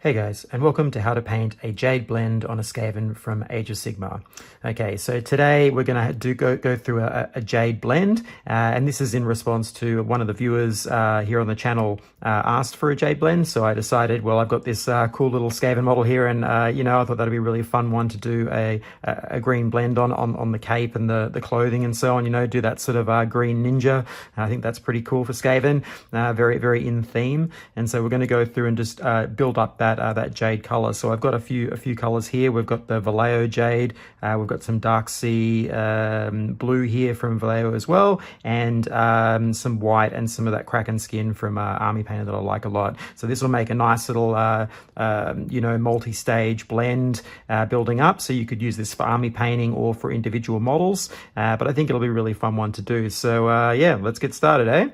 Hey guys, and welcome to how to paint a Jade blend on a Skaven from Age of Sigmar. Okay, so today we're going to go through a Jade blend, and this is in response to one of the viewers here on the channel asked for a Jade blend. So I decided, well, I've got this cool little Skaven model here, and I thought that'd be a really fun one to do a green blend on the cape and the clothing and so on. Do that sort of green ninja. I think that's pretty cool for Skaven. Very in theme, and so we're going to go through and just build up that Jade color. So I've got a few colors here. We've got the Vallejo Jade, we've got some dark sea blue here from Vallejo as well, and some white and some of that Kraken skin from Army Painter that I like a lot. So this will make a nice little multi-stage blend building up. So you could use this for army painting or for individual models, but I think it'll be a really fun one to do. So yeah, let's get started, eh?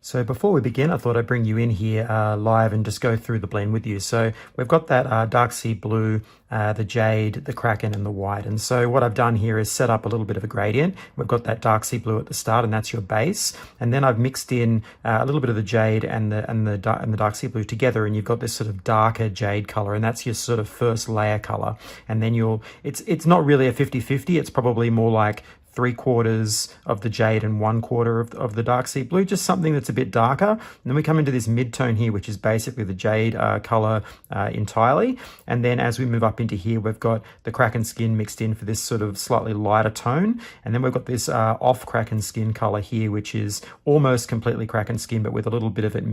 So before we begin, I thought I'd bring you in here live and just go through the blend with you. So we've got that dark sea blue, the Jade, the Kraken, and the white. And so what I've done here is set up a little bit of a gradient. We've got that dark sea blue at the start, and that's your base. And then I've mixed in a little bit of the Jade and the dark sea blue together, and you've got this sort of darker Jade color, and that's your sort of first layer color. And then it's not really a 50-50. It's probably more like 3/4 of the Jade and 1/4 of the dark sea blue, just something that's a bit darker. And then we come into this mid-tone here, which is basically the Jade color entirely. And then as we move up into here, we've got the Kraken skin mixed in for this sort of slightly lighter tone. And then we've got this off Kraken skin color here, which is almost completely Kraken skin, but with a little bit of it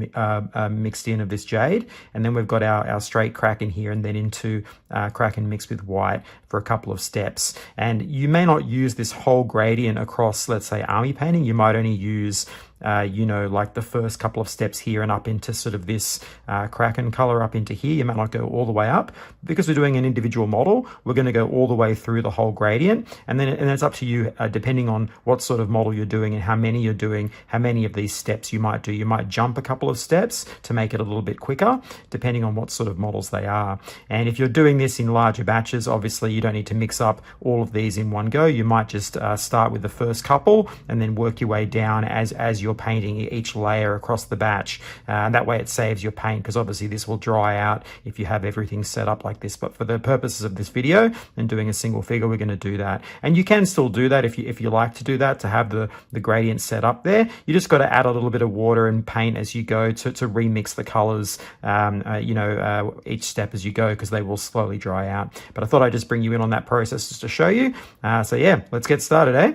mixed in of this Jade. And then we've got our straight Kraken here, and then into Kraken mixed with white for a couple of steps. And you may not use this whole gradient across, let's say, army painting. You might only use like the first couple of steps here and up into sort of this Kraken color up into here. You might not go all the way up. Because we're doing an individual model, we're going to go all the way through the whole gradient, and it's up to you, depending on what sort of model you're doing and how many you're doing, how many of these steps you might do. You might jump a couple of steps to make it a little bit quicker, depending on what sort of models they are. And if you're doing this in larger batches, obviously you don't need to mix up all of these in one go. You might just start with the first couple and then work your way down as you're painting each layer across the batch. And that way it saves your paint, because obviously this will dry out if you have everything set up like this. But for the purposes of this video and doing a single figure, we're going to do that. And you can still do that if you like to do that, to have the gradient set up there. You just got to add a little bit of water and paint as you go to remix the colors, each step as you go, because they will slowly dry out. But I thought I'd just bring you in on that process just to show you. So yeah, let's get started, eh?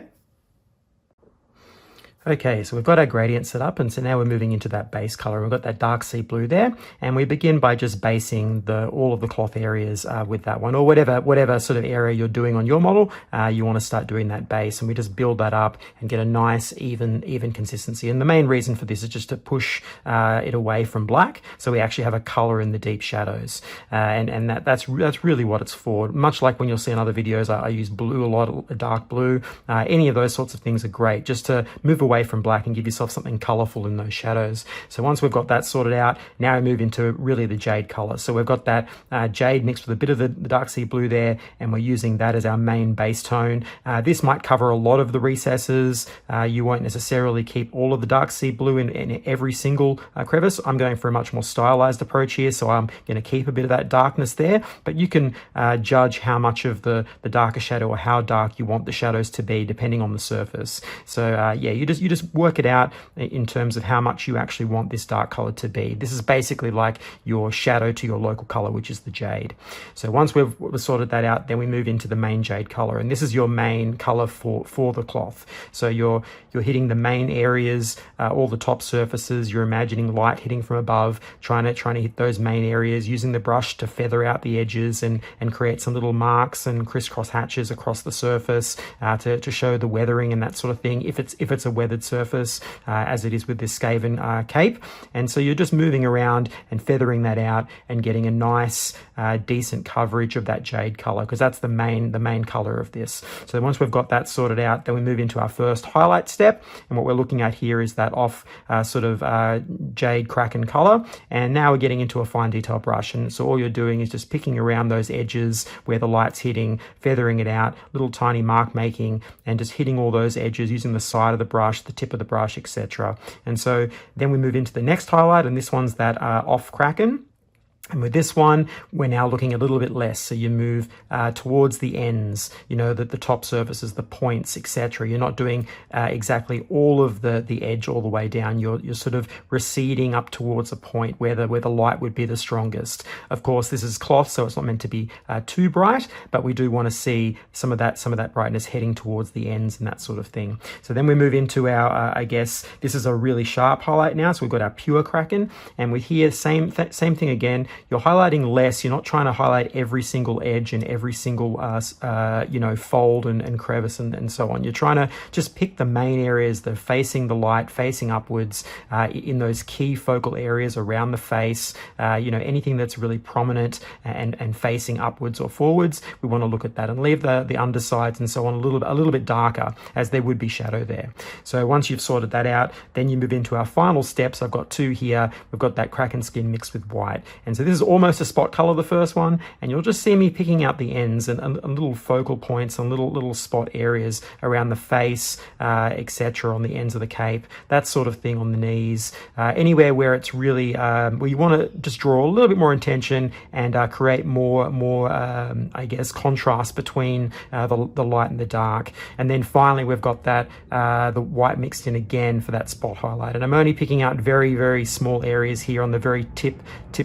Okay, so we've got our gradient set up, and so now we're moving into that base color. We've got that dark sea blue there, and we begin by just basing all of the cloth areas with that one, or whatever sort of area you're doing on your model. You want to start doing that base, and we just build that up and get a nice even consistency. And the main reason for this is just to push it away from black, so we actually have a color in the deep shadows, and that's really what it's for. Much like when you'll see in other videos, I use blue a lot, dark blue. Any of those sorts of things are great, just to move away from black and give yourself something colorful in those shadows. So once we've got that sorted out, now we move into really the Jade color. So we've got that Jade mixed with a bit of the dark sea blue there, and we're using that as our main base tone. This might cover a lot of the recesses. You won't necessarily keep all of the dark sea blue in every single crevice. I'm going for a much more stylized approach here, so I'm going to keep a bit of that darkness there, but you can judge how much of the darker shadow or how dark you want the shadows to be depending on the surface. So yeah, you just work it out in terms of how much you actually want this dark color to be. This is basically like your shadow to your local color, which is the Jade. So once we've sorted that out, then we move into the main Jade color, and this is your main color for the cloth. So you're hitting the main areas, all the top surfaces. You're imagining light hitting from above, trying to hit those main areas, using the brush to feather out the edges and create some little marks and crisscross hatches across the surface to show the weathering and that sort of thing, if it's a weathered surface, as it is with this Skaven cape. And so you're just moving around and feathering that out and getting a nice decent coverage of that Jade color, because that's the main color of this. So once we've got that sorted out, then we move into our first highlight step, and what we're looking at here is that off Jade Kraken color. And now we're getting into a fine detail brush, and so all you're doing is just picking around those edges where the light's hitting, feathering it out, little tiny mark making, and just hitting all those edges using the side of the brush, the tip of the brush, etc. And so then we move into the next highlight, and this one's that off Kraken. And with this one, we're now looking a little bit less. So you move towards the ends, you know, the top surfaces, the points, etc. You're not doing exactly all of the edge all the way down. You're sort of receding up towards a point where the light would be the strongest. Of course, this is cloth, so it's not meant to be too bright, but we do want to see some of that brightness heading towards the ends and that sort of thing. So then we move into our, I guess, this is a really sharp highlight now. So we've got our pure Kraken, and with here, same thing again. You're highlighting less. You're not trying to highlight every single edge and every single you know, fold and crevice and so on. You're trying to just pick the main areas that are facing the light, facing upwards, in those key focal areas around the face. You know, anything that's really prominent and facing upwards or forwards, we want to look at that and leave the undersides and so on a little bit darker, as there would be shadow there. So once you've sorted that out, then you move into our final steps. I've got two here. We've got that Kraken skin mixed with white, and so this is almost a spot color, the first one, and you'll just see me picking out the ends and little focal points and little spot areas around the face, etc., on the ends of the cape, that sort of thing, on the knees, anywhere where it's really where you want to just draw a little bit more intention and create more I guess, contrast between the light and the dark. And then finally we've got that the white mixed in again for that spot highlight, and I'm only picking out very small areas here on the very tip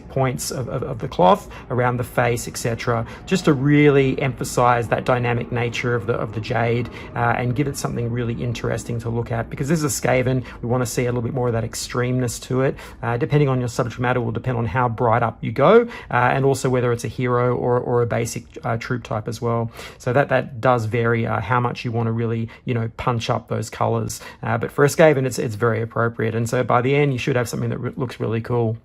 points of the cloth around the face, etc., just to really emphasize that dynamic nature of the jade and give it something really interesting to look at, because this is a Skaven. We want to see a little bit more of that extremeness to it. Depending on your subject matter will depend on how bright up you go, and also whether it's a hero or a basic troop type as well. So that does vary how much you want to really, you know, punch up those colors, but for a Skaven it's very appropriate, and so by the end you should have something that looks really cool.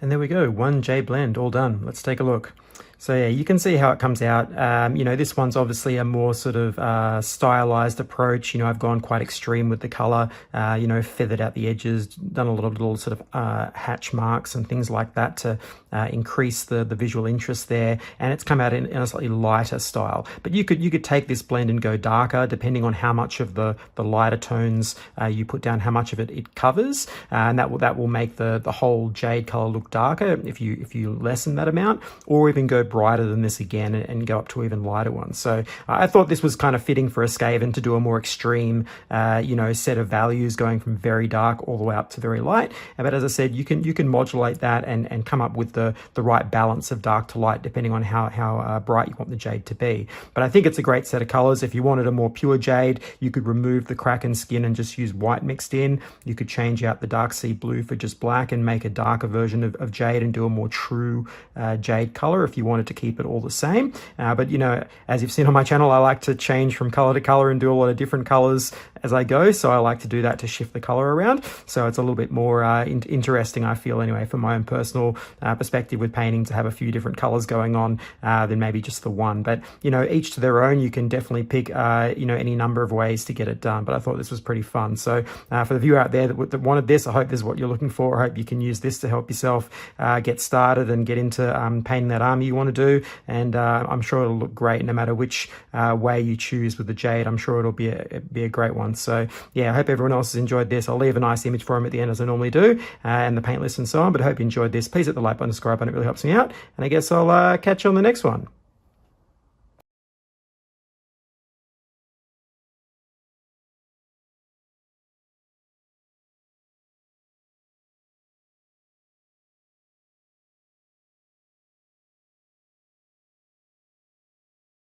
And there we go, one Jade blend all done. Let's take a look. So yeah, you can see how it comes out. You know, this one's obviously a more sort of stylized approach. You know, I've gone quite extreme with the color, you know, feathered out the edges, done a lot of little sort of hatch marks and things like that to increase the visual interest there. And it's come out in a slightly lighter style. But you could take this blend and go darker, depending on how much of the lighter tones you put down, how much of it covers, and that will make the whole jade color look darker if you lessen that amount, or even go brighter than this again and go up to even lighter ones. So I thought this was kind of fitting for a Skaven to do a more extreme, you know, set of values, going from very dark all the way up to very light. But as I said, you can modulate that and come up with the right balance of dark to light, depending on how bright you want the jade to be. But I think it's a great set of colors. If you wanted a more pure jade, you could remove the Kraken skin and just use white mixed in. You could change out the dark sea blue for just black and make a darker version of jade and do a more true jade color if you wanted to keep it all the same. But you know, as you've seen on my channel, I like to change from color to color and do a lot of different colors as I go, so I like to do that to shift the color around, so it's a little bit more interesting, I feel anyway, from my own personal perspective with painting, to have a few different colors going on than maybe just the one. But you know, each to their own. You can definitely pick you know, any number of ways to get it done, but I thought this was pretty fun. So for the viewer out there that wanted this, I hope this is what you're looking for. I hope you can use this to help yourself get started and get into painting that army you want to do, and I'm sure it'll look great no matter which way you choose with the jade. I'm sure it'll be a great one. So yeah, I hope everyone else has enjoyed this. I'll leave a nice image for them at the end, as I normally do, and the paint list and so on, but I hope you enjoyed this. Please hit the like button, subscribe button, it really helps me out, and I guess I'll catch you on the next one.